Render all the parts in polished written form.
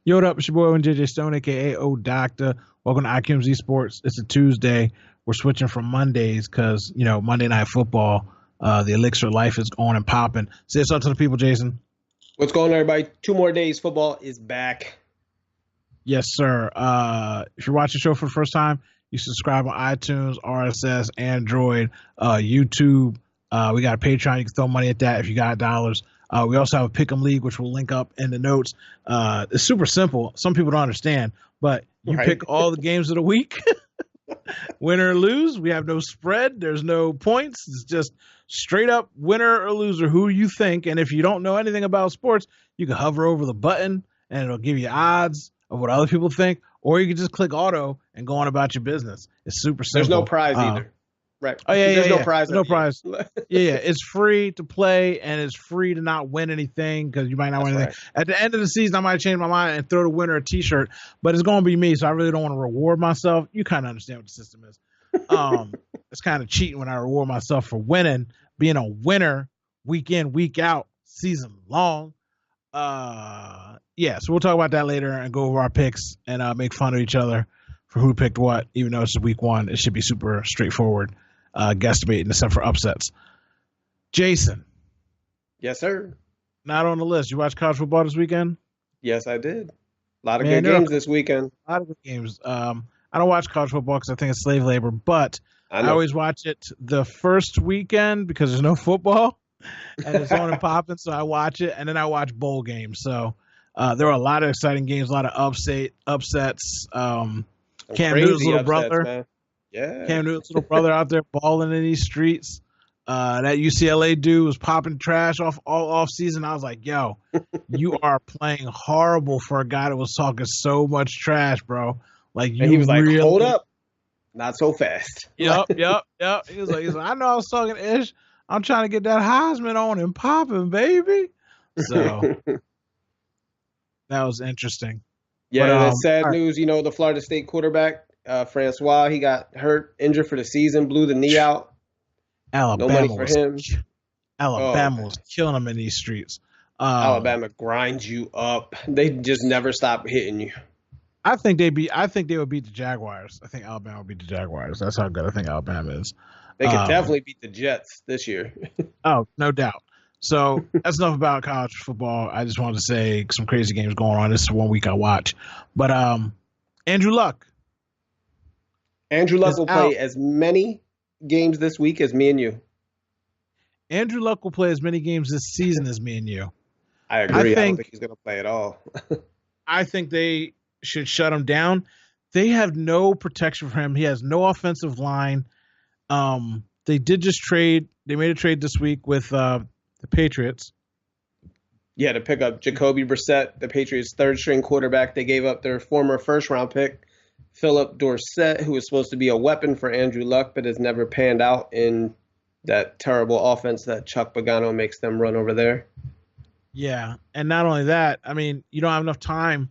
Yo, what up? It's your boy JJ Stone, aka O Doctor. Welcome to IQMZ Sports. It's a Tuesday. We're switching from Mondays because, Monday Night Football, the elixir of life is on and popping. Say what's up to the people, Jason. What's going on, everybody? 2 more days. Football is back. Yes, sir. If you're watching the show for the first time, you subscribe on iTunes, RSS, Android, YouTube. We got a Patreon. You can throw money at that if you got dollars. We also have a Pick'em League, which we'll link up in the notes. It's super simple. Some people don't understand, but you pick all the games of the week, win or lose. We have no spread. There's no points. It's just straight up winner or loser, who you think. And if you don't know anything about sports, you can hover over the button and it'll give you odds of what other people think, or you can just click auto and go on about your business. It's super simple. There's no prize either. Right. Oh, yeah, There's no prize. No prize. Yeah. It's free to play, and it's free to not win anything because you might not win anything. Right. At the end of the season, I might change my mind and throw the winner a T-shirt, but it's going to be me, so I really don't want to reward myself. You kind of understand what the system is. It's kind of cheating when I reward myself for winning, being a winner week in, week out, season long. So we'll talk about that later and go over our picks and make fun of each other for who picked what, even though it's week one. It should be super straightforward. Guesstimating except for upsets. Jason. Yes, sir. Not on the list. You watch college football this weekend? Yes, I did. A lot of good games this weekend. A lot of good games. I don't watch college football because I think it's slave labor, but I always watch it the first weekend because there's no football and it's on and popping, so I watch it, and then I watch bowl games. So there were a lot of exciting games, a lot of upsets. Cam Newton's little brother. Man. Yeah. Cam Newton's little brother out there balling in these streets. That UCLA dude was popping trash all off season. I was like, yo, you are playing horrible for a guy that was talking so much trash, bro. Like, and he was like, hold up. Not so fast. Yep. He was like, I know I was talking ish. I'm trying to get that Heisman on and popping, baby. So that was interesting. Yeah, but, that's sad news. The Florida State quarterback, Francois, he got injured for the season, blew the knee out. Alabama, no money for him. Alabama was killing him in these streets. Alabama grinds you up. They just never stop hitting you. I think they would beat the Jaguars. I think Alabama would beat the Jaguars. That's how good I think Alabama is. They could definitely beat the Jets this year. Oh, no doubt. So that's enough about college football. I just wanted to say some crazy games going on. This is 1 week I watch. But Andrew Luck. Andrew Luck will play as many games this week as me and you. Andrew Luck will play as many games this season as me and you. I agree. I don't think he's going to play at all. I think they should shut him down. They have no protection for him. He has no offensive line. They did just trade. They made a trade this week with the Patriots. Yeah, to pick up Jacoby Brissett, the Patriots' third-string quarterback. They gave up their former first-round pick, Philip Dorsett, who was supposed to be a weapon for Andrew Luck, but has never panned out in that terrible offense that Chuck Pagano makes them run over there. Yeah, and not only that, I mean, you don't have enough time.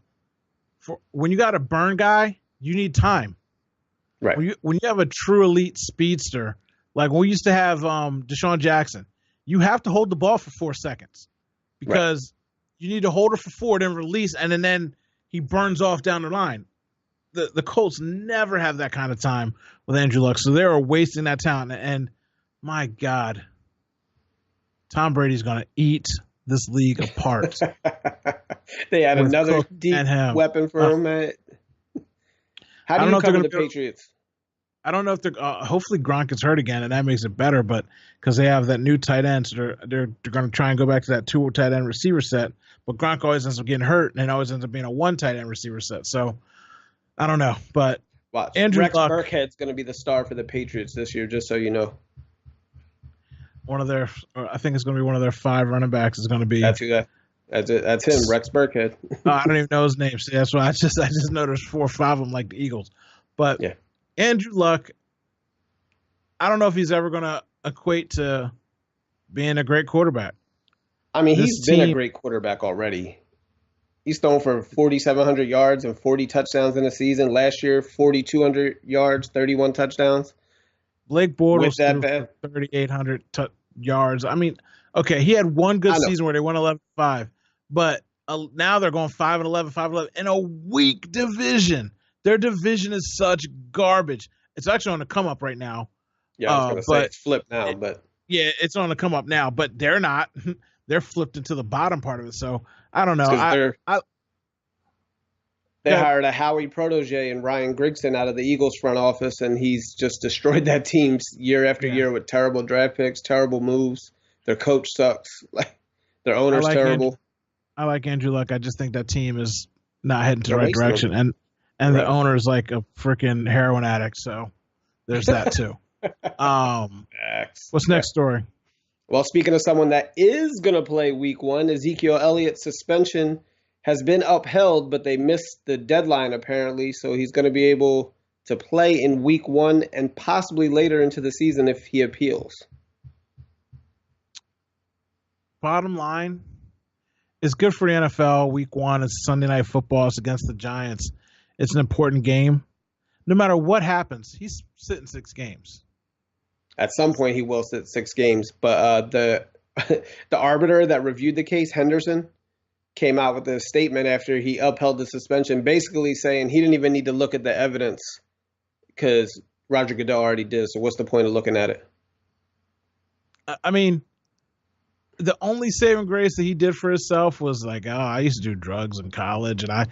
When you got a burn guy, you need time. Right. When you have a true elite speedster, like when we used to have Deshaun Jackson, you have to hold the ball for 4 seconds because you need to hold it for 4, then release, and then he burns off down the line. The Colts never have that kind of time with Andrew Luck, so they are wasting that talent. And my God, Tom Brady's going to eat this league apart. They had another deep weapon for him. How do you cover the Patriots? I don't know if they're hopefully Gronk gets hurt again, and that makes it better. But because they have that new tight end, so they're going to try and go back to that 2 tight end receiver set. But Gronk always ends up getting hurt, and it always ends up being a 1 tight end receiver set. So I don't know. But watch, Andrew Rex Luck, Burkhead's going to be the star for the Patriots this year, just so you know. I think it's going to be one of their 5 running backs. Is going to be that's it. That's him, Rex Burkhead. I don't even know his name. See, that's why I just know there's 4 or 5 of them like the Eagles. But yeah. Andrew Luck, I don't know if he's ever going to equate to being a great quarterback. I mean, he's been a great quarterback already. He's thrown for 4,700 yards and 40 touchdowns in a season. Last year, 4,200 yards, 31 touchdowns. Blake With Bortles that threw bad, for 3,800 yards. I mean, okay, he had one good I know. season where they won 11-5, but now they're going 5-11, 5-11 in a weak division. Their division is such garbage. It's actually on the come up right now. Yeah, I was gonna say But it's flipped now, but yeah, it's on the come up now. But they're not. They're flipped into the bottom part of it. So I don't it's know. because I they got hired a Howie protege and Ryan Grigson out of the Eagles front office, and he's just destroyed that team year after yeah. year with terrible draft picks, terrible moves. Their coach sucks. Like their I owner's like Andrew. terrible. I like Andrew Luck. I just think that team is not heading to the They're right wasting them. direction, and the Right. owner is like a freaking heroin addict. So there's that too. Um, Facts. what's next story? Well, speaking of someone that is going to play week one, Ezekiel Elliott's suspension has been upheld, but they missed the deadline apparently. So he's going to be able to play in week one and possibly later into the season if he appeals. Bottom line, it's good for the NFL. Week one, it's Sunday Night Football. It's against the Giants. It's an important game. No matter what happens, he's sitting 6 games. At some point, he will sit 6 games, but the the arbiter that reviewed the case, Henderson, came out with a statement after he upheld the suspension, basically saying he didn't even need to look at the evidence because Roger Goodell already did. So what's the point of looking at it? I mean, the only saving grace that he did for himself was like, oh, I used to do drugs in college, and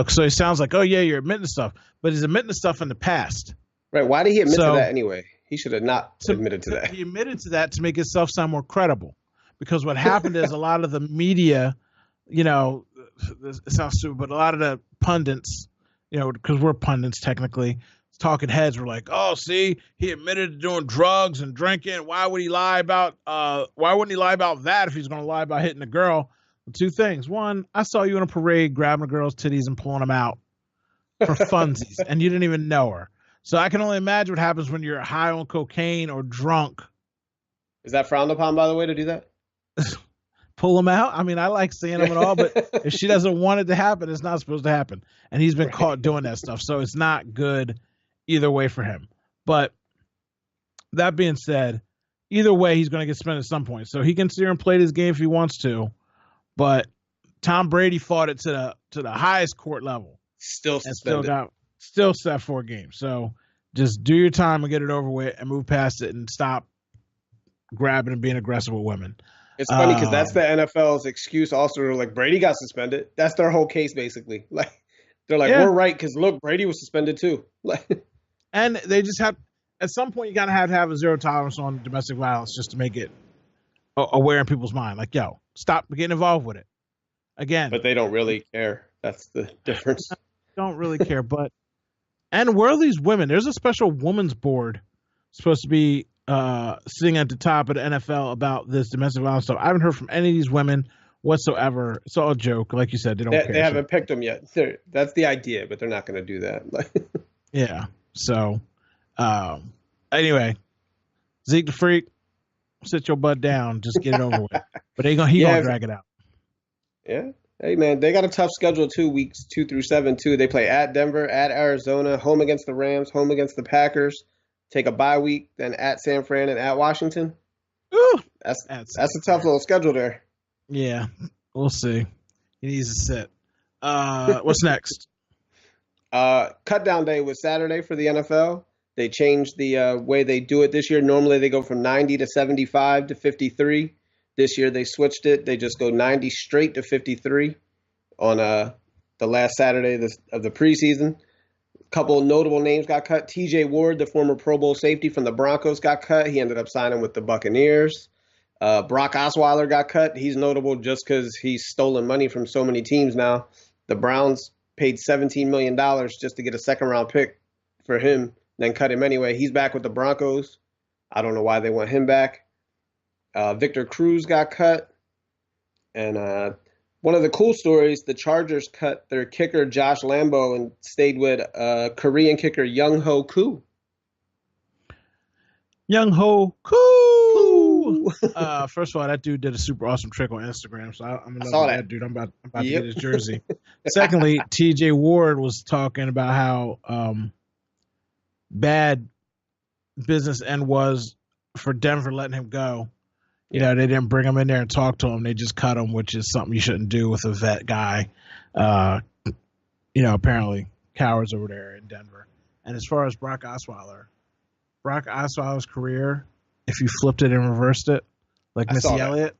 so it sounds like, oh yeah, you're admitting to stuff, but he's admitting to stuff in the past. Right? Why did he admit to So that anyway? He should have not admitted to that. he admitted to that to make himself sound more credible, because what happened is a lot of the media, it sounds stupid, but a lot of the pundits, because we're pundits technically, talking heads were like, oh, see, he admitted to doing drugs and drinking. Why would he lie about why wouldn't he lie about that if he's going to lie about hitting a girl? Well, 2 things. One, I saw you in a parade grabbing a girl's titties and pulling them out for funsies, and you didn't even know her. So I can only imagine what happens when you're high on cocaine or drunk. Is that frowned upon, by the way, to do that? Pull them out. I mean, I like seeing them and all, but if she doesn't want it to happen, it's not supposed to happen. And he's been caught doing that stuff, so it's not good either way for him. But that being said, either way, he's going to get spent at some point. So he can sit here and play this game if he wants to. But Tom Brady fought it to the highest court level. Still suspended. Still set 4 games. So just do your time and get it over with and move past it and stop grabbing and being aggressive with women. It's funny because that's the NFL's excuse also. Like, Brady got suspended. That's their whole case, basically. Like, they're like, we're right because, look, Brady was suspended too. And they just have, at some point, you got to have a zero tolerance on domestic violence just to make it aware in people's mind. Like, yo, stop getting involved with it. Again. But they don't really care. That's the difference. Don't really care. And where are these women? There's a special women's board supposed to be sitting at the top of the NFL about this domestic violence stuff. I haven't heard from any of these women whatsoever. It's all a joke. Like you said, they don't care. They haven't picked them yet. That's the idea, but they're not going to do that. Yeah. So, anyway, Zeke the Freak, sit your butt down. Just get it over with. But he gonna drag it out. Yeah. Hey, man, they got a tough schedule too, weeks 2 through 7, too. They play at Denver, at Arizona, home against the Rams, home against the Packers, take a bye week, then at San Fran and at Washington. Ooh, that's a tough little schedule there. Yeah, we'll see. He needs to sit. What's next? Cut down day was Saturday for the NFL. They changed the way they do it this year. Normally they go from 90 to 75 to 53. This year they switched it. They just go 90 straight to 53 on the last Saturday of the preseason. A couple of notable names got cut. TJ Ward, the former Pro Bowl safety from the Broncos, got cut. He ended up signing with the Buccaneers. Brock Osweiler got cut. He's notable just because he's stolen money from so many teams now. The Browns paid $17 million just to get a second-round pick for him, then cut him anyway. He's back with the Broncos. I don't know why they want him back. Victor Cruz got cut. And one of the cool stories, the Chargers cut their kicker, Josh Lambo, and stayed with Korean kicker Young-Ho Koo. Young-Ho Koo! Woo! First of all, that dude did a super awesome trick on Instagram, so I'm in I love saw with that. that dude. I'm about to Yep. get his jersey. Secondly, T.J. Ward was talking about how bad business end was for Denver letting him go. You know, they didn't bring him in there and talk to him. They just cut him, which is something you shouldn't do with a vet guy. You know, apparently cowards over there in Denver. And as far as Brock Osweiler's career, if you flipped it and reversed it, like Missy Elliott,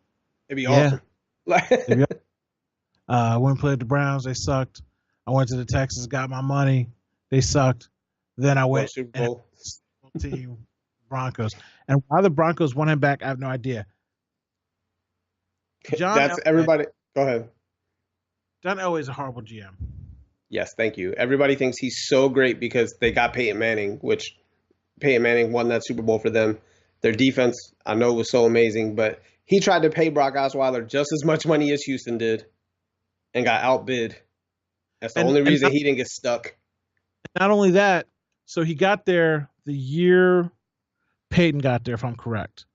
it'd be awesome. I went and played with the Browns. They sucked. I went to the Texans, got my money. They sucked. Then I went Super Bowl team Broncos. And why the Broncos won him back, I have no idea. That's everybody. Go ahead. John Elway's a horrible GM. Yes, thank you. Everybody thinks he's so great because they got Peyton Manning, which Peyton Manning won that Super Bowl for them. Their defense, I know, was so amazing, but he tried to pay Brock Osweiler just as much money as Houston did and got outbid. That's the only reason he didn't get stuck. Not only that, so he got there the year Peyton got there, if I'm correct.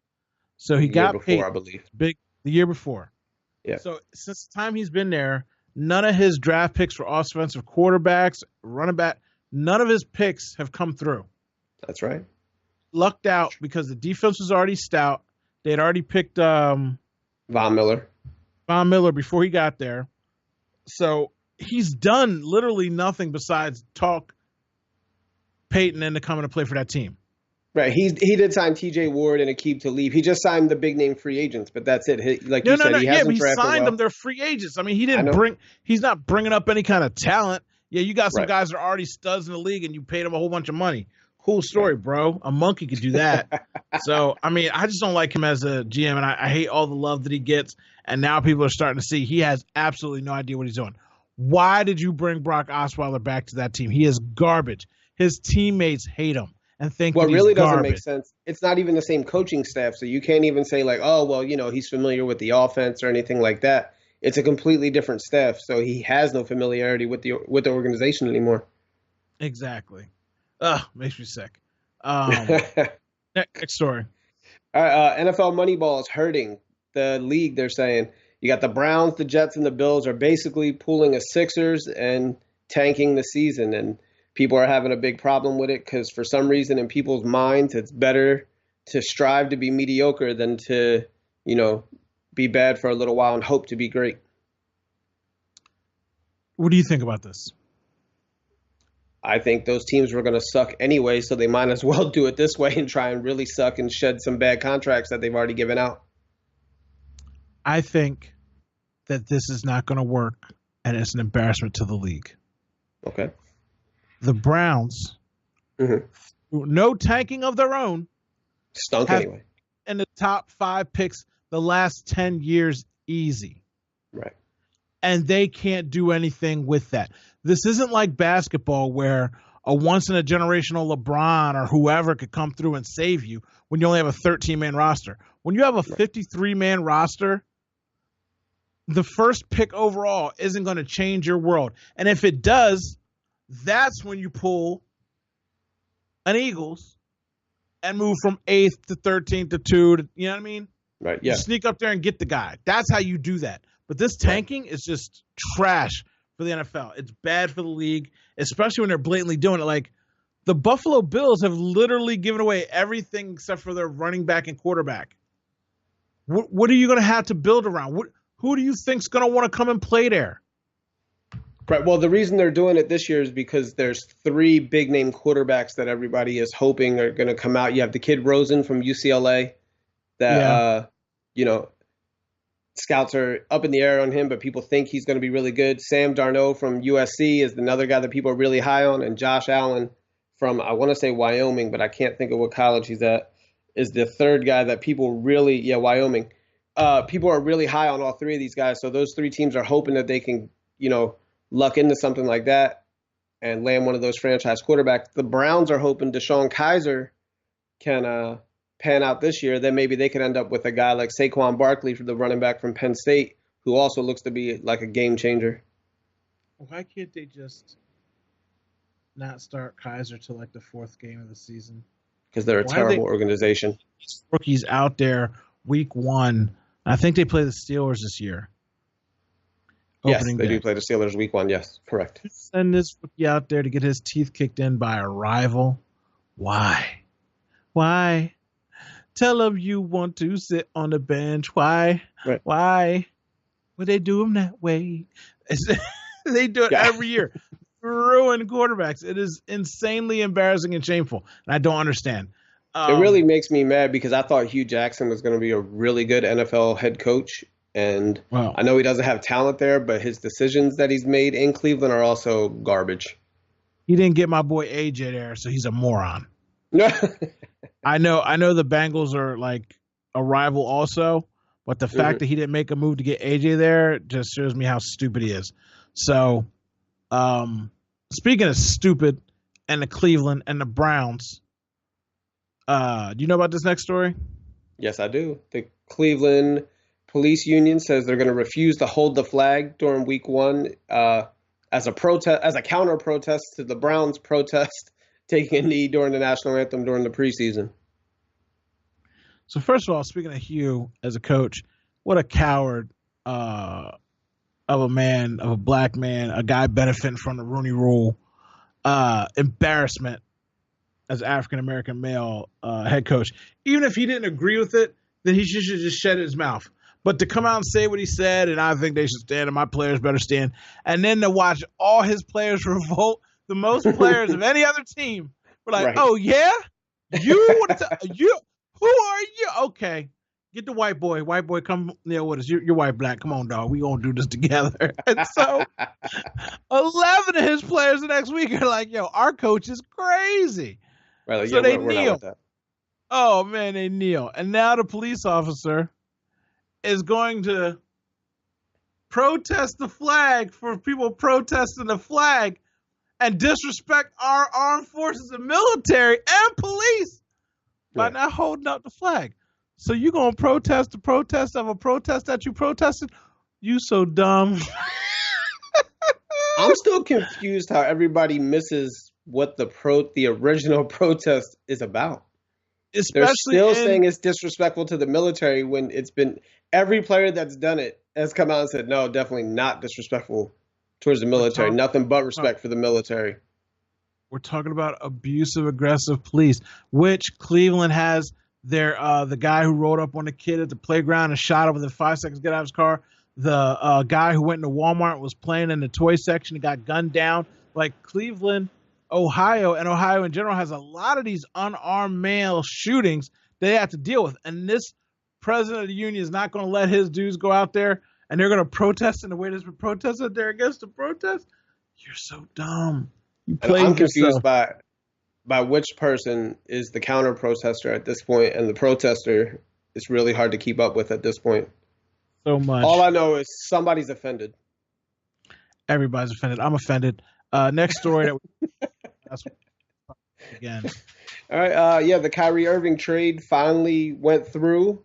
So he got before, Peyton, I believe. the year before. Yeah. So since the time he's been there, none of his draft picks for offensive quarterbacks, running back, none of his picks have come through. That's right. Lucked out because the defense was already stout. They had already picked Von Miller before he got there. So he's done literally nothing besides talk Peyton into coming to play for that team. Right. He did sign T.J. Ward and Aqib Talib. He just signed the big name free agents, but that's it. He signed them. They're free agents. I mean, he's not bringing up any kind of talent. Yeah, you got some guys that are already studs in the league and you paid them a whole bunch of money. Cool story, bro. A monkey could do that. So, I mean, I just don't like him as a GM, and I hate all the love that he gets. And now people are starting to see he has absolutely no idea what he's doing. Why did you bring Brock Osweiler back to that team? He is garbage. His teammates hate him and think what really doesn't garbage. Make sense. It's not even the same coaching staff, so you can't even say like, oh, well, you know, he's familiar with the offense or anything like that. It's a completely different staff, so he has no familiarity with the organization anymore. Exactly. Ugh, makes me sick. Next story. All right, NFL Moneyball is hurting the league, they're saying. You got the Browns, the Jets, and the Bills are basically pulling a Sixers and tanking the season. And people are having a big problem with it because for some reason in people's minds, it's better to strive to be mediocre than to, you know, be bad for a little while and hope to be great. What do you think about this? I think those teams were going to suck anyway, so they might as well do it this way and try and really suck and shed some bad contracts that they've already given out. I think that this is not going to work, and it's an embarrassment to the league. Okay. The Browns, no tanking of their own, stunk anyway. In the top 5 picks the last 10 years easy. Right. And they can't do anything with that. This isn't like basketball where a once-in-a-generational LeBron or whoever could come through and save you when you only have a 13-man roster. When you have a 53-man roster, the first pick overall isn't going to change your world. And if it does, that's when you pull an Eagles and move from 8th to 13th to 2 to, you know what I mean? Right, yeah. You sneak up there and get the guy. That's how you do that. But this tanking is just trash for the NFL. It's bad for the league, especially when they're blatantly doing it. Like, the Buffalo Bills have literally given away everything except for their running back and quarterback. What are you going to have to build around? Who do you think's going to want to come and play there? Right. Well, the reason they're doing it this year is because there's 3 big-name quarterbacks that everybody is hoping are going to come out. You have the kid Rosen from UCLA that, you know, scouts are up in the air on him, but people think he's going to be really good. Sam Darnold from USC is another guy that people are really high on. And Josh Allen from, I want to say Wyoming, but I can't think of what college he's at, is the third guy that people really, Wyoming. People are really high on all 3 of these guys. So those 3 teams are hoping that they can, you know, luck into something like that and land one of those franchise quarterbacks. The Browns are hoping Deshaun Kaiser can pan out this year. Then maybe they could end up with a guy like Saquon Barkley, the running back from Penn State, who also looks to be like a game changer. Why can't they just not start Kaiser till like the 4th game of the season? Because they're a terrible organization. Rookies out there Week 1. I think they play the Steelers this year. Yes, Opening they day. do play the Steelers week 1. Yes, correct. Send this rookie out there to get his teeth kicked in by a rival. Why? Why? Tell him you want to sit on the bench. Why? Right. Why? Would they do him that way? They do it every year. Ruin quarterbacks. It is insanely embarrassing and shameful. And I don't understand. It really makes me mad because I thought Hugh Jackson was going to be a really good NFL head coach. And I know he doesn't have talent there, but his decisions that he's made in Cleveland are also garbage. He didn't get my boy AJ there, so he's a moron. I know the Bengals are like a rival also, but the fact that he didn't make a move to get AJ there just shows me how stupid he is. So, speaking of stupid and the Cleveland and the Browns, do you know about this next story? Yes, I do. The Cleveland Police Union says they're going to refuse to hold the flag during week 1 as a protest, as a counter protest to the Browns protest taking a knee during the national anthem during the preseason. So first of all, speaking of Hugh as a coach, what a coward of a man, of a black man, a guy benefiting from the Rooney Rule, embarrassment as an African-American male head coach. Even if he didn't agree with it, then he should just shut his mouth. But to come out and say what he said, and I think they should stand, and my players better stand, and then to watch all his players revolt, the most players of any other team were like, "Oh yeah, you who are you? Okay, get the white boy. White boy, come kneel with us. You're white black. Come on, dog. We gonna do this together." And so, 11 of his players the next week are like, "Yo, our coach is crazy." Right, like, so they kneel. Oh man, they kneel, and now the police officer is going to protest the flag for people protesting the flag and disrespect our armed forces and military and police by not holding up the flag. So you going to protest the protest of a protest that you protested? You so dumb. I'm still confused how everybody misses what the original protest is about. They're still saying it's disrespectful to the military when it's been every player that's done it has come out and said, no, definitely not disrespectful towards the military. Nothing but respect for the military. We're talking about abusive, aggressive police, which Cleveland has their the guy who rode up on the kid at the playground and shot him within 5 seconds to get out of his car. The guy who went into Walmart was playing in the toy section and got gunned down. Like Cleveland, Ohio, and Ohio in general has a lot of these unarmed male shootings they have to deal with. And this president of the union is not going to let his dudes go out there and they're going to protest in the way that's been protested there against the protest. You're so dumb. I'm confused by which person is the counter protester at this point, and the protester is really hard to keep up with at this point. So much. All I know is somebody's offended. Everybody's offended. I'm offended. Next story that's again. All right. The Kyrie Irving trade finally went through.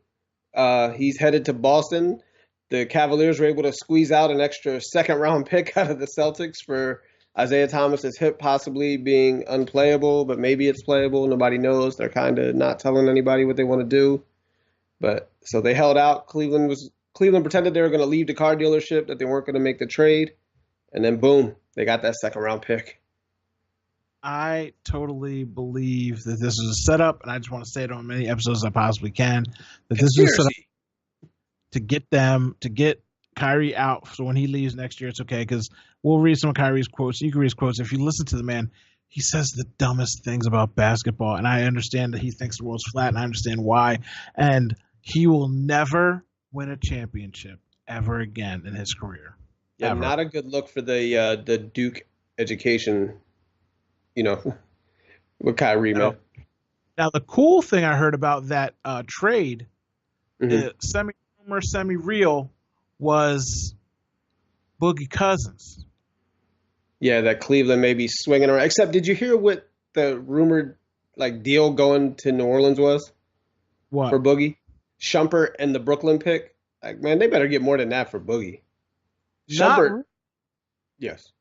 He's headed to Boston. The Cavaliers were able to squeeze out an extra second-round pick out of the Celtics for Isaiah Thomas's hip possibly being unplayable, but maybe it's playable. Nobody knows. They're kind of not telling anybody what they want to do. But so they held out. Cleveland pretended they were going to leave the car dealership, that they weren't going to make the trade. And then, boom, they got that second-round pick. I totally believe that this is a setup, and I just want to say it on many episodes as I possibly can, that this is a setup to get Kyrie out, so when he leaves next year, it's okay, because we'll read some of Kyrie's quotes. You can read his quotes. If you listen to the man, he says the dumbest things about basketball, and I understand that he thinks the world's flat, and I understand why, and he will never win a championship ever again in his career. Yeah, ever. Not a good look for the Duke education, with Kyrie, man. Now, the cool thing I heard about that trade, the semi-rumor, semi-real, was Boogie Cousins. Yeah, that Cleveland may be swinging around. Except, did you hear what the rumored deal going to New Orleans was? What? For Boogie? Shumpert and the Brooklyn pick? Man, they better get more than that for Boogie. Shumpert. Yes.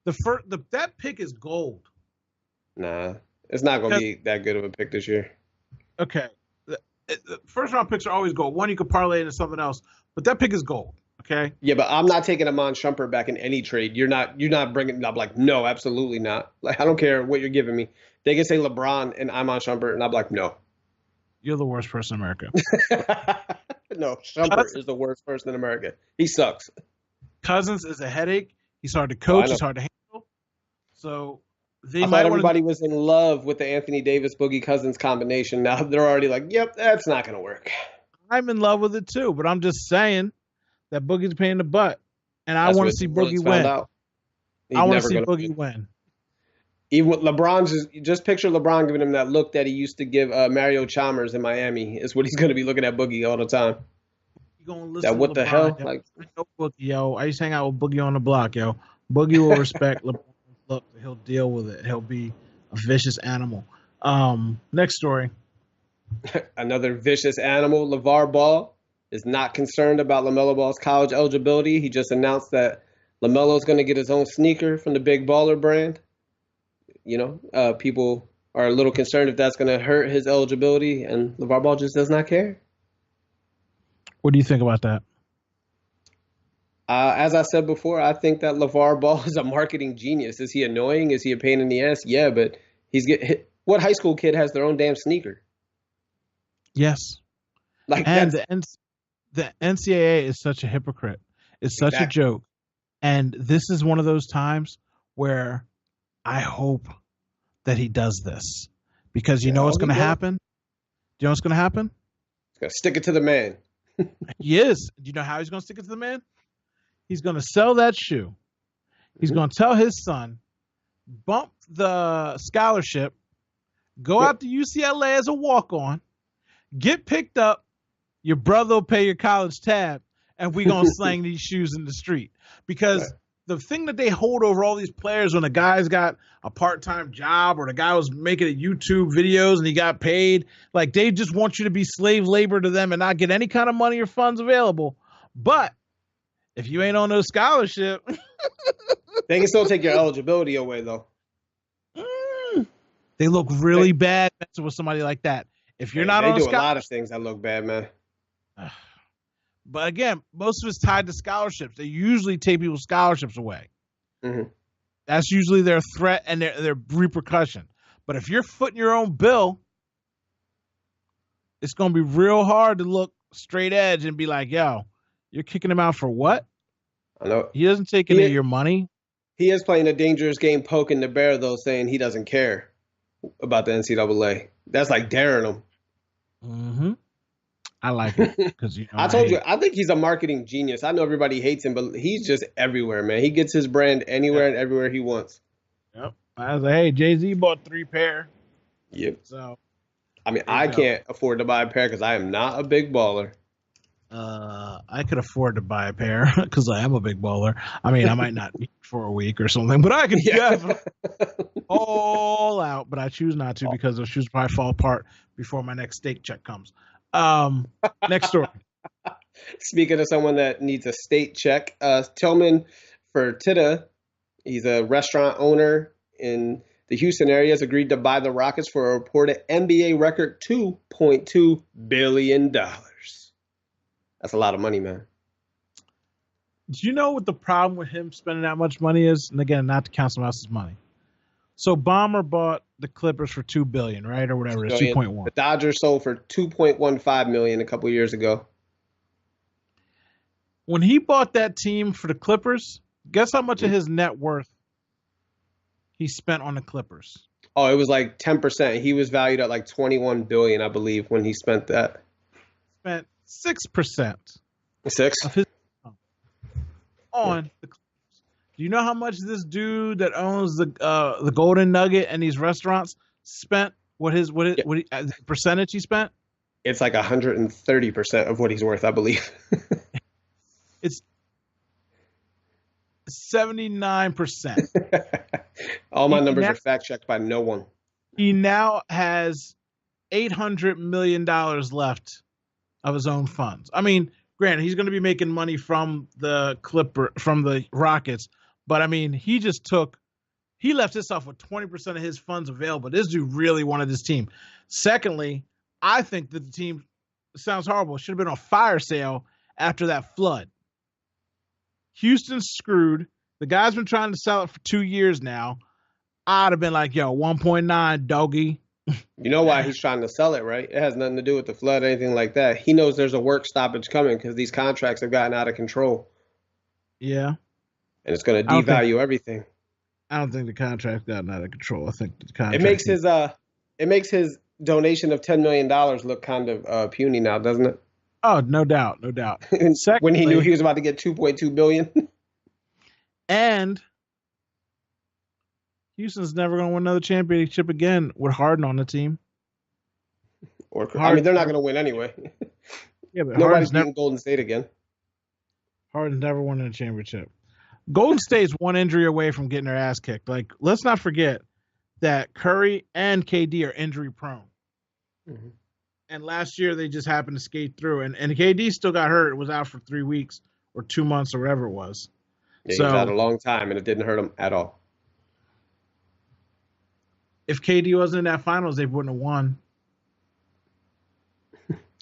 That pick is gold. Nah, it's not going to be that good of a pick this year. Okay. first round picks are always gold. One, you could parlay into something else, but that pick is gold. Okay. Yeah, but I'm not taking Amon Shumpert back in any trade. You're not bringing. I'm like, no, absolutely not. Like, I don't care what you're giving me. They can say LeBron and Amon Shumpert, and I'm like, no. You're the worst person in America. No, Shumpert is the worst person in America. He sucks. Cousins is a headache. He's hard to coach. He's hard to handle. So I thought everybody was in love with the Anthony Davis Boogie Cousins combination. Now they're already like, yep, that's not going to work. I'm in love with it too, but I'm just saying that Boogie's a pain in the butt, and I want to see Boogie win. I want to see Boogie win. Even with LeBron, just picture LeBron giving him that look that he used to give Mario Chalmers in Miami. Is what he's going to be looking at Boogie all the time. You gonna listen that what to the LeBron, hell? Yo. Like, I know Boogie, yo. I used to hang out with Boogie on the block, yo. Boogie will respect LeBron's look. He'll deal with it. He'll be a vicious animal. Next story. Another vicious animal. LeVar Ball is not concerned about LaMelo Ball's college eligibility. He just announced that LaMelo is going to get his own sneaker from the Big Baller brand. You know, people are a little concerned if that's going to hurt his eligibility, and LeVar Ball just does not care. What do you think about that? As I said before, I think that LeVar Ball is a marketing genius. Is he annoying? Is he a pain in the ass? Yeah, but what high school kid has their own damn sneaker? Yes. Like, and the NCAA is such a hypocrite. It's such a joke. And this is one of those times where I hope that he does this, because you know what's going to happen? Do you know what's going to happen? He's going to stick it to the man. He is. Do you know how he's going to stick it to the man? He's going to sell that shoe. He's going to tell his son, bump the scholarship, go out to UCLA as a walk-on, get picked up, your brother will pay your college tab, and we're going to slang these shoes in the street. Because the thing that they hold over all these players when the guy's got a part-time job or the guy was making YouTube videos and he got paid, like, they just want you to be slave labor to them and not get any kind of money or funds available. But if you ain't on no scholarship, they can still take your eligibility away, though. They look really bad messing with somebody like that. If you're not on a lot of things that look bad, man. But again, most of it's tied to scholarships. They usually take people's scholarships away. Mm-hmm. That's usually their threat and their repercussion. But if you're footing your own bill, it's going to be real hard to look straight edge and be like, yo, you're kicking him out for what? I know. He doesn't take any of your money. He is playing a dangerous game, poking the bear, though, saying he doesn't care about the NCAA. That's like daring him. Mm-hmm. I like it because I told you, I think he's a marketing genius. I know everybody hates him, but he's just everywhere, man. He gets his brand anywhere and everywhere he wants. Yep. I was like, hey, Jay-Z bought 3 pair. Yep. So, I mean, I can't afford to buy a pair because I am not a big baller. I could afford to buy a pair because I am a big baller. I mean, I might not eat for a week or something, but I can definitely all out. But I choose not to because those shoes probably fall apart before my next steak check comes. Next story. Speaking of someone that needs a state check, Tillman Fertitta, he's a restaurant owner in the Houston area, has agreed to buy the Rockets for a reported NBA record $2.2 billion. That's a lot of money, man. Do you know what the problem with him spending that much money is? And again, not to count someone else's money. So Bomber bought the Clippers for $2 billion, right, or whatever. It's 2.1. The Dodgers sold for $2.15 million a couple years ago. When he bought that team for the Clippers, guess how much of his net worth he spent on the Clippers? Oh, it was like 10%. He was valued at like $21 billion, I believe, when he spent that. Spent 6%. 6 of his on the Clippers. Do you know how much this dude that owns the Golden Nugget and these restaurants spent? What percentage he spent? It's like 130% of what he's worth, I believe. It's 79%. All my numbers are fact checked by no one. He now has $800 million left of his own funds. I mean, granted, he's going to be making money from the Rockets, but I mean, he left himself with 20% of his funds available. This dude really wanted this team. Secondly, I think that the team sounds horrible. It should have been on fire sale after that flood. Houston's screwed. The guy's been trying to sell it for 2 years now. I'd have been like, yo, 1.9, doggy. You know why he's trying to sell it, right? It has nothing to do with the flood or anything like that. He knows there's a work stoppage coming because these contracts have gotten out of control. Yeah. And it's going to devalue everything. I don't think the contract's gotten out of control. I think the contract. It makes his donation of $10 million look kind of puny now, doesn't it? Oh, no doubt, no doubt. Secondly, when he knew he was about to get $2.2 billion. And Houston's never going to win another championship again with Harden on the team. I mean, they're not going to win anyway. Yeah, but nobody's beating Golden State again. Harden's never won a championship. Golden State's one injury away from getting their ass kicked. Like, let's not forget that Curry and KD are injury prone. Mm-hmm. And last year they just happened to skate through. And KD still got hurt. It was out for 3 weeks or 2 months or whatever it was. Yeah, he was out a long time, and it didn't hurt him at all. If KD wasn't in that finals, they wouldn't have won.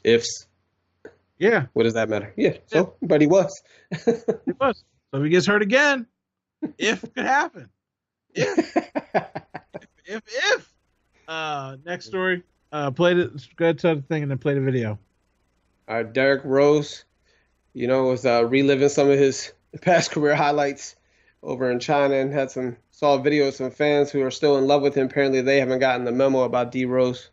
Ifs. Yeah. What does that matter? Yeah. So, yeah. But he was. He was. So if he gets hurt again, if it could happen. If. Next story. Play it. Go ahead to the thing and then play the video. Derrick Rose, was reliving some of his past career highlights over in China and saw a video of some fans who are still in love with him. Apparently, they haven't gotten the memo about D Rose.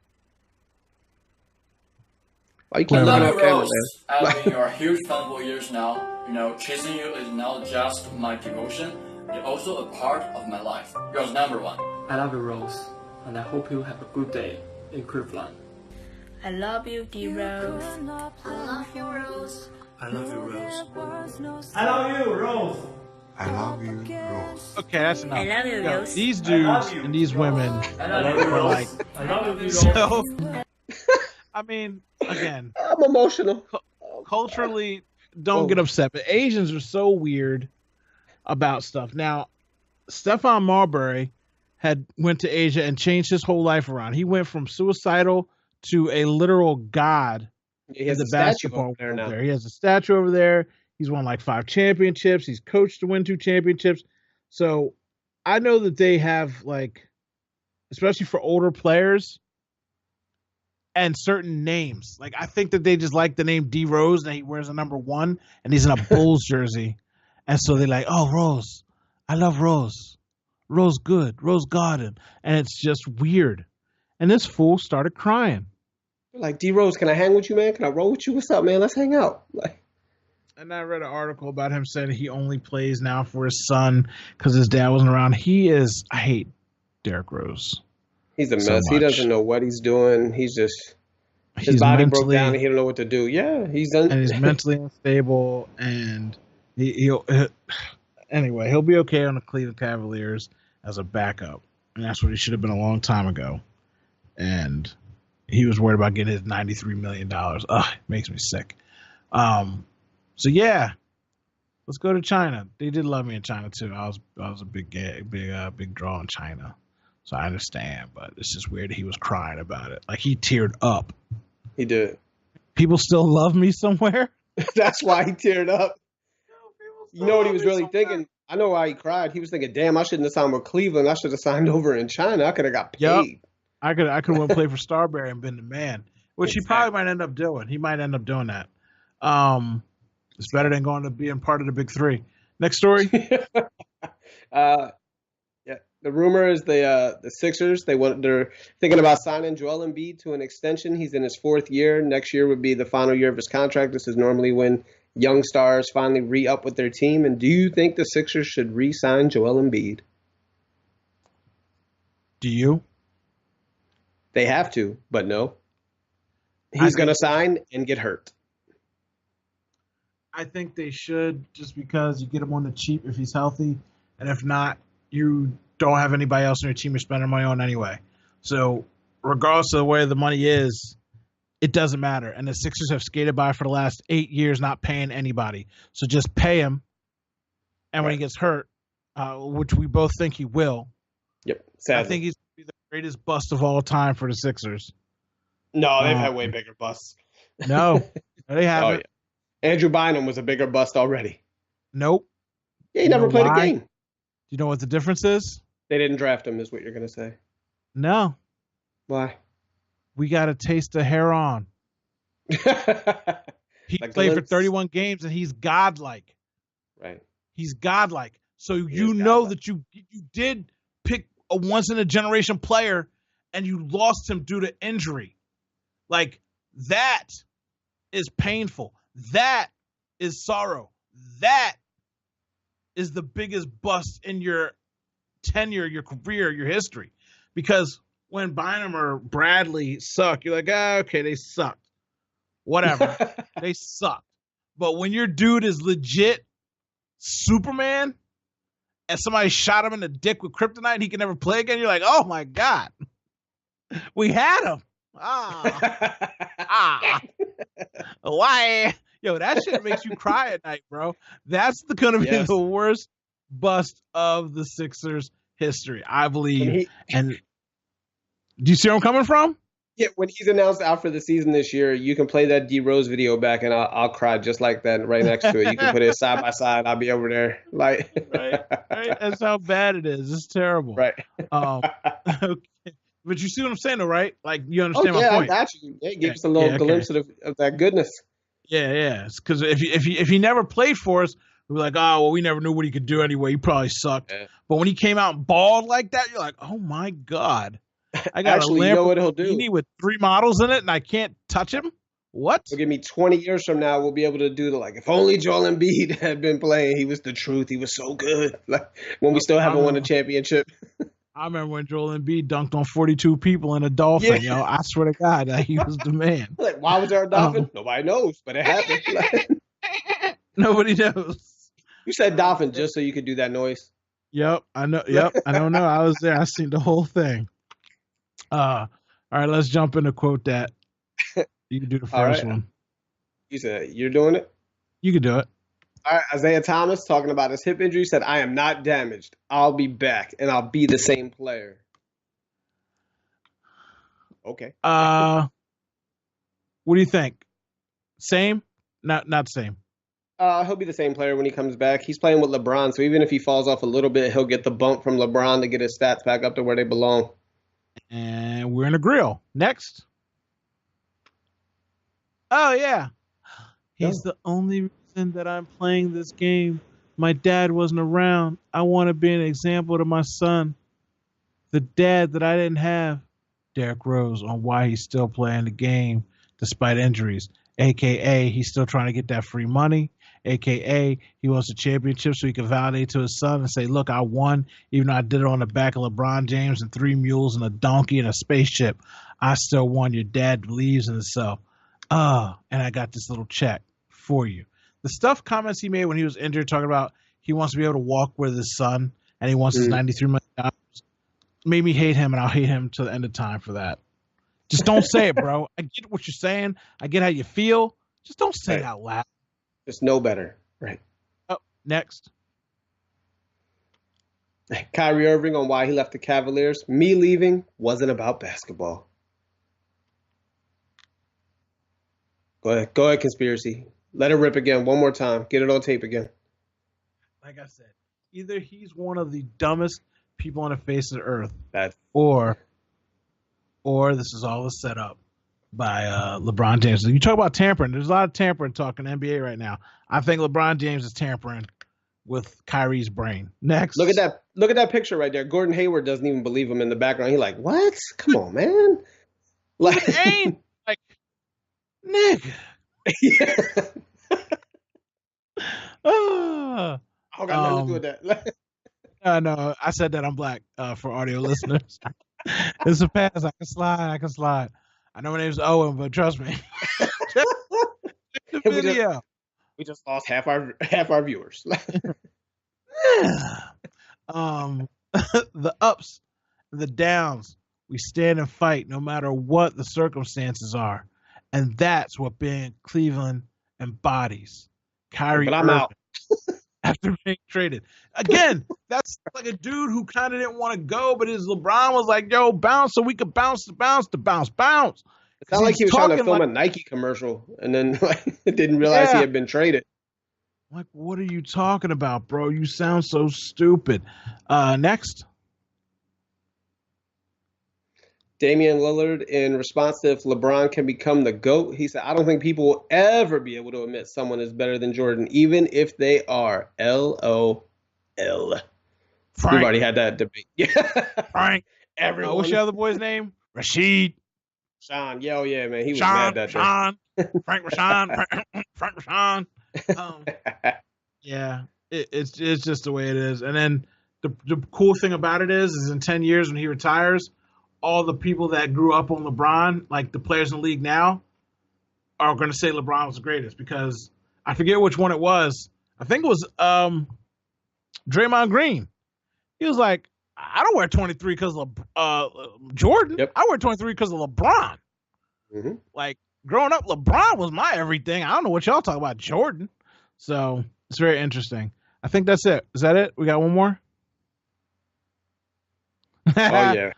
Why you keep looking off camera, man? I've been your huge fan for years now. Chasing you is not just my devotion; it's also a part of my life. You're number one. I love you, Rose, and I hope you have a good day in Cleveland. I love you, D Rose. I love you, Rose. I love you, Rose. I love you, Rose. I love you, Rose. Okay, that's enough. I love you, Rose. These dudes and these women are like. I love you, Rose. So, I mean, again, I'm emotional. Culturally, don't get upset, but Asians are so weird about stuff. Now, Stephon Marbury went to Asia and changed his whole life around. He went from suicidal to a literal god in the basketball world there. He has a statue over there. He's won like 5 championships. He's coached to win 2 championships. So I know that they have, like, especially for older players and certain names. Like, I think that they just like the name D Rose and he wears a number 1 and he's in a Bulls jersey. And so they're like, oh, Rose. I love Rose. Rose good. Rose Garden. And it's just weird. And this fool started crying. Like, D Rose, can I hang with you, man? Can I roll with you? What's up, man? Let's hang out. And I read an article about him saying he only plays now for his son because his dad wasn't around. I hate Derrick Rose. He's a mess. He doesn't know what he's doing. His body broke down and he don't know what to do. Yeah, he's mentally unstable, and he'll be okay on the Cleveland Cavaliers as a backup, and that's what he should have been a long time ago. And he was worried about getting his $93 million. Ugh, it makes me sick. So yeah, let's go to China. They did love me in China too. I was a big draw in China, so I understand. But it's just weird that he was crying about it. Like, he teared up. He did. People still love me somewhere. That's why he teared up. You know what he was really thinking? I know why he cried. He was thinking, "Damn, I shouldn't have signed with Cleveland. I should have signed over in China. I could have got paid." Yep. I could have went play for Starberry and been the man, which he probably might end up doing. He might end up doing that. It's better than going to being part of the big 3. Next story. Yeah, the rumor is the Sixers they're thinking about signing Joel Embiid to an extension. He's in his 4th year. Next year would be the final year of his contract. This is normally when young stars finally re-up with their team. And do you think the Sixers should re-sign Joel Embiid? Do you? They have to, but no. He's going to sign and get hurt. I think they should, just because you get him on the cheap if he's healthy. And if not, you don't have anybody else on your team you're spending money on anyway. So regardless of the way the money is, it doesn't matter. And the Sixers have skated by for the last 8 years not paying anybody. So just pay him. And when he gets hurt, which we both think he will, sadly. I think he's going to be the greatest bust of all time for the Sixers. No, they've had way bigger busts. No, they haven't. Yeah. Andrew Bynum was a bigger bust already. Nope. Yeah, he never played a game. Do you know what the difference is? They didn't draft him, is what you're going to say. No. Why? We got a taste of Heron. He played for 31 games, and he's godlike. Right. He's godlike. So you know that you did pick a once-in-a-generation player, and you lost him due to injury. Like, that is painful. That is sorrow. That is the biggest bust in your tenure, your career, your history. Because when Bynum or Bradley suck, you're like, okay, they sucked. Whatever. They sucked. But when your dude is legit Superman and somebody shot him in the dick with kryptonite and he can never play again, you're like, oh, my God. We had him. Why? Yo, that shit makes you cry at night, bro. That's going to be the worst bust of the Sixers history, I believe. And do you see where I'm coming from? Yeah, when he's announced out for the season this year, you can play that D Rose video back, and I'll cry just like that right next to it. You can put it side by side. I'll be over there, like right. That's how bad it is. It's terrible, right? Okay. But you see what I'm saying, though, right? Like, you understand my point. I got you. It gives us a little glimpse of that goodness. Yeah. Because if he never played for us, we'd be like, oh, well, we never knew what he could do anyway. He probably sucked. Yeah. But when he came out and balled like that, you're like, oh my God. I got actually, you know what he'll do? With 3 models in it, and I can't touch him. What? He'll give me 20 years from now. We'll be able to do if only Joel Embiid had been playing. He was the truth. He was so good. Like when we still haven't won a championship. I remember when Joel Embiid dunked on 42 people in a dolphin. Yo, I swear to God, he was the man. Like, why was there a dolphin? Nobody knows, but it happened. Nobody knows. You said dolphin just so you could do that noise. Yep, I know. Yep, I don't know. I was there. I seen the whole thing. All right, let's jump in to quote that. You can do the first one. You said you're doing it? You can do it. All right, Isaiah Thomas talking about his hip injury said, I am not damaged. I'll be back, and I'll be the same player. Okay. What do you think? Same? Not same. He'll be the same player when he comes back. He's playing with LeBron, so even if he falls off a little bit, he'll get the bump from LeBron to get his stats back up to where they belong. And we're in a grill. Next. Oh, yeah. He's the only reason that I'm playing this game. My dad wasn't around. I want to be an example to my son. The dad that I didn't have. Derrick Rose on why he's still playing the game despite injuries. AKA, he's still trying to get that free money. AKA, he wants a championship so he can validate to his son and say, look, I won, even though I did it on the back of LeBron James and 3 mules and a donkey and a spaceship. I still won. Your dad believes in himself. And I got this little check for you. The comments he made when he was injured, talking about he wants to be able to walk with his son and he wants his $93 million, made me hate him, and I'll hate him to the end of time for that. Just don't say it, bro. I get what you're saying. I get how you feel. Just don't say it out loud. Just know better. Right. Oh, next. Kyrie Irving on why he left the Cavaliers. Me leaving wasn't about basketball. Go ahead, conspiracy. Let it rip again one more time. Get it on tape again. Like I said, either he's one of the dumbest people on the face of the earth, or this is all a setup by LeBron James. You talk about tampering. There's a lot of tampering talk in the NBA right now. I think LeBron James is tampering with Kyrie's brain. Next. Look at that picture right there. Gordon Hayward doesn't even believe him in the background. He's like, what? Come on, man. Like, ain't like, nigga. I got nothing to do with that. No, I said that I'm black for audio listeners. It's a pass. I can slide. I know my name's Owen, but trust me. Check the video. We just lost half our viewers. The ups, the downs. We stand and fight no matter what the circumstances are. And that's what being Cleveland embodies. Kyrie but I'm Irving, out. after being traded. Again, that's like a dude who kind of didn't want to go, but his LeBron was like, yo, bounce so we could bounce. It's not like he was trying to film like, a Nike commercial and then like didn't realize he had been traded. Like, what are you talking about, bro? You sound so stupid. Next. Damian Lillard, in response to if LeBron can become the GOAT, he said, I don't think people will ever be able to admit someone is better than Jordan, even if they are. LOL. We've already had that debate. Yeah. Frank. Everyone. What's your other boy's name? Rashid. Sean. Yeah, oh yeah, man. He was mad that day. Frank Rashawn. Frank Rashawn. Yeah. It's just the way it is. And then the cool thing about it is in 10 years when he retires, all the people that grew up on LeBron, like the players in the league now, are going to say LeBron was the greatest because I forget which one it was. I think it was Draymond Green. He was like, I don't wear 23 because of Jordan. Yep. I wear 23 because of LeBron. Mm-hmm. Like, growing up, LeBron was my everything. I don't know what y'all talk about Jordan. So it's very interesting. I think that's it. Is that it? We got one more? Oh, yeah.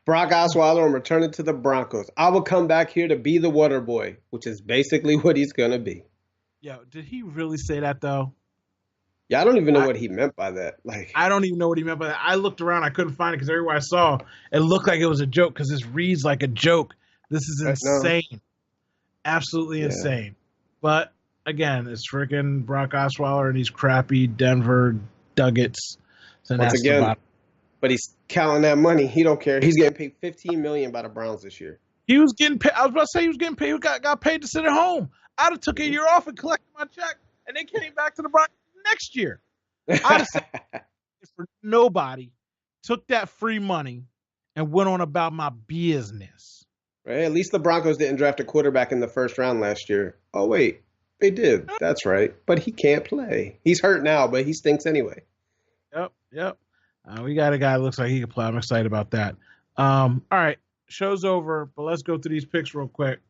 Brock Osweiler, I'm returning to the Broncos. I will come back here to be the water boy, which is basically what he's going to be. Yo, did he really say that, though? Yeah, I don't even know what he meant by that. Like, I don't even know what he meant by that. I looked around. I couldn't find it because everywhere I saw, it looked like it was a joke because this reads like a joke. This is insane. Absolutely insane. But, again, it's freaking Brock Osweiler and these crappy Denver Nuggets. So once again, but he's counting that money. He don't care. He's getting paid $15 million by the Browns this year. He was getting paid. I was about to say he was getting paid. He got paid to sit at home. I'd have took a year off and collected my check, and then came back to the Broncos next year. I'd have said for nobody, took that free money, and went on about my business. Right? At least the Broncos didn't draft a quarterback in the first round last year. Oh, wait. They did. That's right. But he can't play. He's hurt now, but he stinks anyway. Yep. We got a guy that looks like he can play. I'm excited about that. All right. Show's over, but let's go through these picks real quick.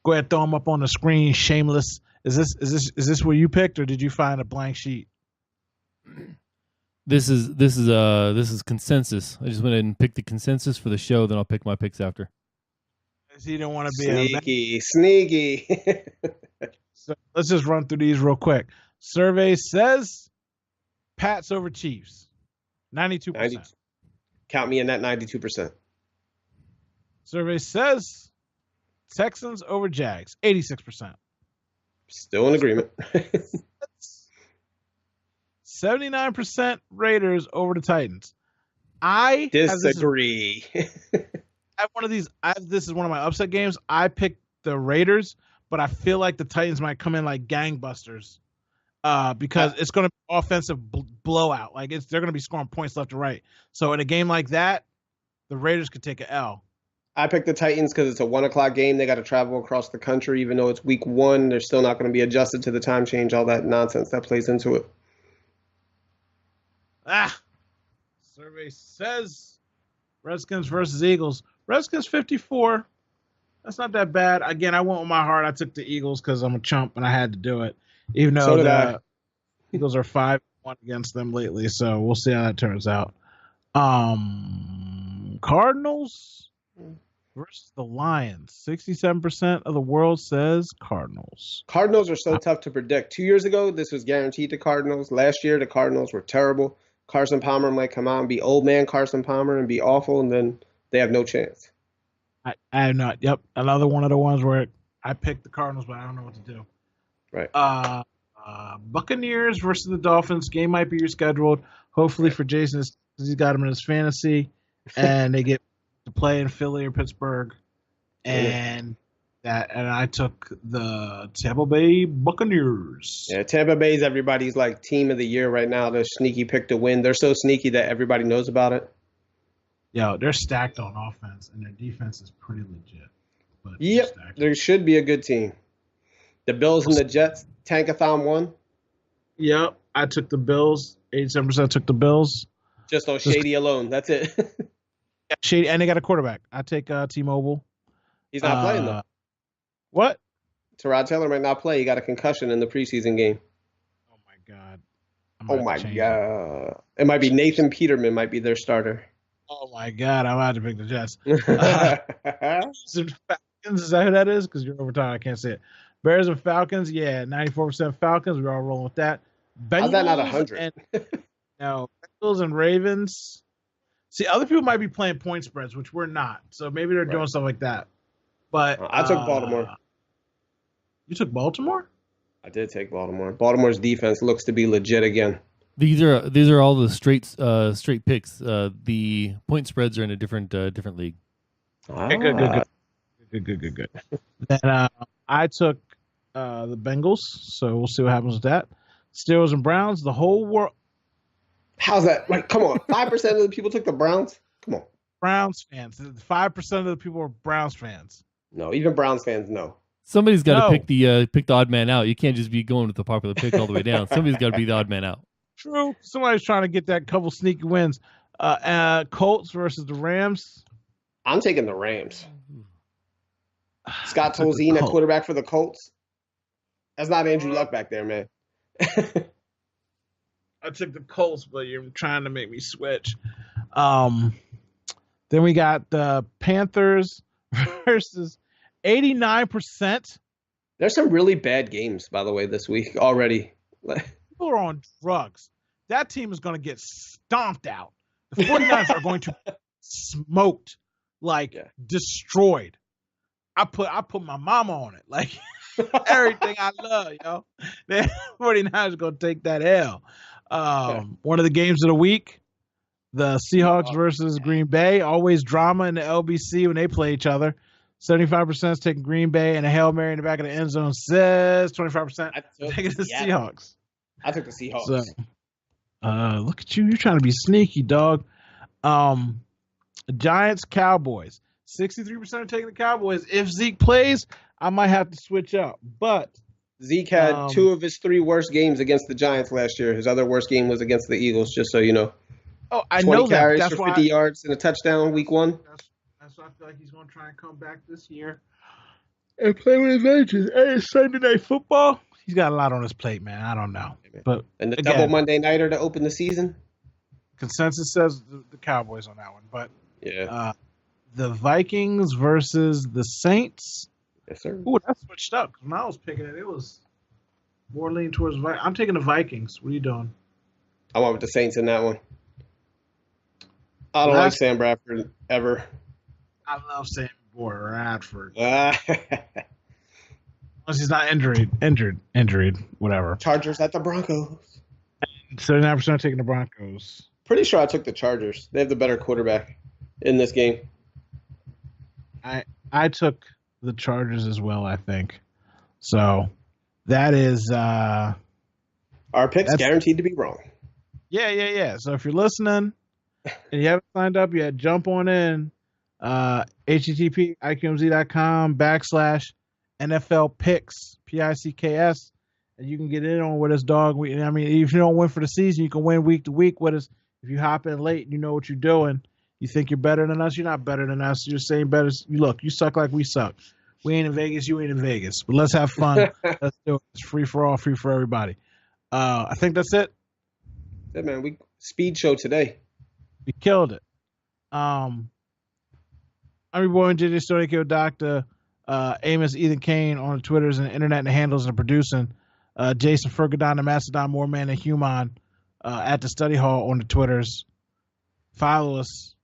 Go ahead, throw them up on the screen. Shameless. Is this where you picked, or did you find a blank sheet? This is consensus. I just went ahead and picked the consensus for the show. Then I'll pick my picks after. He didn't want to be sneaky. So let's just run through these real quick. Survey says Pats over Chiefs, 92%. Count me in that 92%. Survey says Texans over Jags, 86%. Still in agreement. 79% Raiders over the Titans. I disagree. I have one of these. This is one of my upset games. I picked the Raiders, but I feel like the Titans might come in like gangbusters because it's going to be offensive blowout. Like they're going to be scoring points left and right. So in a game like that, the Raiders could take an L. I picked the Titans because it's a 1:00 game. They got to travel across the country, even though it's week 1. They're still not going to be adjusted to the time change. All that nonsense that plays into it. Survey says Redskins versus Eagles. Redskins 54. That's not that bad. Again, I went with my heart. I took the Eagles because I'm a chump and I had to do it. Even though the Eagles are 5-1 against them lately, so we'll see how that turns out. Cardinals versus the Lions. 67% of the world says Cardinals. Cardinals are so tough to predict. 2 years ago, this was guaranteed to Cardinals. Last year, the Cardinals were terrible. Carson Palmer might come out and be old man Carson Palmer and be awful, and then they have no chance. I have not. Yep, another one of the ones where I picked the Cardinals, but I don't know what to do. Right. Buccaneers versus the Dolphins. Game might be rescheduled. Hopefully for Jason, because he's got him in his fantasy, and they get to play in Philly or Pittsburgh, and I took the Tampa Bay Buccaneers. Yeah, Tampa Bay's everybody's like team of the year right now. They're sneaky pick to win. They're so sneaky that everybody knows about it. Yo, they're stacked on offense, and their defense is pretty legit. But yep, there should be a good team. The Bills and the Jets, Tankathon won. Yep, I took the Bills. 87% took the Bills. Just on Shady alone. That's it. Shady, and they got a quarterback. I take T-Mobile. He's not playing, though. What? Tyrod Taylor might not play. He got a concussion in the preseason game. Oh, my God. Oh, my God. It might be Nathan Peterman might be their starter. Oh my God, I'm about to pick the Jets. Bears and Falcons, is that who that is? Because you're overtime, I can't say it. Bears and Falcons, yeah, 94% Falcons. We're all rolling with that. Bengals How's that not 100? Bengals and Ravens. See, other people might be playing point spreads, which we're not. So maybe they're doing stuff like that. But I took Baltimore. You took Baltimore? I did take Baltimore. Baltimore's defense looks to be legit again. These are all the straight picks. The point spreads are in a different league. Okay, good. Then I took the Bengals, so we'll see what happens with that. Steelers and Browns. The whole world. How's that? Like, come on, 5% of the people took the Browns. Come on, Browns fans. 5% of the people are Browns fans. No, even Browns fans know. Somebody's got to pick the odd man out. You can't just be going with the popular pick all the way down. Somebody's got to be the odd man out. True. Somebody's trying to get that couple sneaky wins. Colts versus the Rams. I'm taking the Rams. Scott Tolzien at quarterback for the Colts. That's not Andrew Luck back there, man. I took the Colts, but you're trying to make me switch. Then we got the Panthers versus 89%. There's some really bad games, by the way, this week already. People are on drugs. That team is going to get stomped out. The 49ers are going to get smoked, destroyed. I put my mama on it. Like, everything I love, yo. The 49ers are going to take that L. One of the games of the week, the Seahawks versus Green Bay. Always drama in the LBC when they play each other. 75% is taking Green Bay, and a Hail Mary in the back of the end zone says 25% taking the Seahawks. I took the Seahawks. So, look at you. You're trying to be sneaky, dog. Giants, Cowboys. 63% are taking the Cowboys. If Zeke plays, I might have to switch up. But Zeke had 2 of his 3 worst games against the Giants last year. His other worst game was against the Eagles, just so you know. Oh, I know that. 20 carries for 50 yards and a touchdown week 1. That's why I feel like he's going to try and come back this year and play with his agents. Hey, it's Sunday Night Football. He's got a lot on his plate, man. I don't know. And the double Monday Nighter to open the season? Consensus says the Cowboys on that one. But yeah, the Vikings versus the Saints. Yes, sir. Ooh, that switched up. When I was picking it was more leaning towards Vikings. I'm taking the Vikings. What are you doing? I went with the Saints in that one. I don't like Sam Bradford ever. I love Sam Bradford. Unless he's not injured, whatever. Chargers at the Broncos. 79% taking the Broncos. Pretty sure I took the Chargers. They have the better quarterback in this game. I took the Chargers as well, I think. So that is our pick's guaranteed to be wrong. Yeah. So if you're listening and you haven't signed up yet, jump on in. http IQMZ.com/NFL picks PICKS, and you can get in on with us, dog. I mean, if you don't win for the season, you can win week to week with us. If you hop in late and you know what you're doing, you think you're better than us, you're not better than us. You're saying better. You suck like we suck. We ain't in Vegas, you ain't in Vegas. But let's have fun. Let's do it. It's free for all, free for everybody. I think that's it. Yeah, man. We speed show today. We killed it. I'm your boy JJ Stoney, Dr. Amos Ethan Kane on the Twitters and the internet and the handles and the producing. Jason Fergadon, the Mastodon, More Man and Human at the Study Hall on the Twitters. Follow us.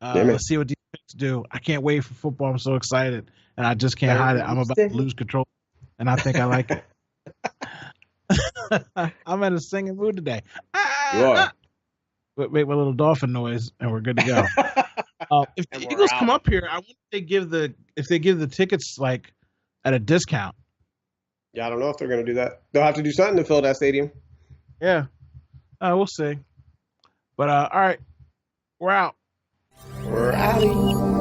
Let's see what these picks do. I can't wait for football. I'm so excited, and I just can't hide it. I'm about to lose control, and I think I like it. I'm in a singing mood today. You are. Make my little dolphin noise, and we're good to go. If the Eagles come up here, I wonder if they give the tickets like at a discount. Yeah, I don't know if they're going to do that. They'll have to do something to fill that stadium. Yeah, we'll see. But all right, we're out. We're out.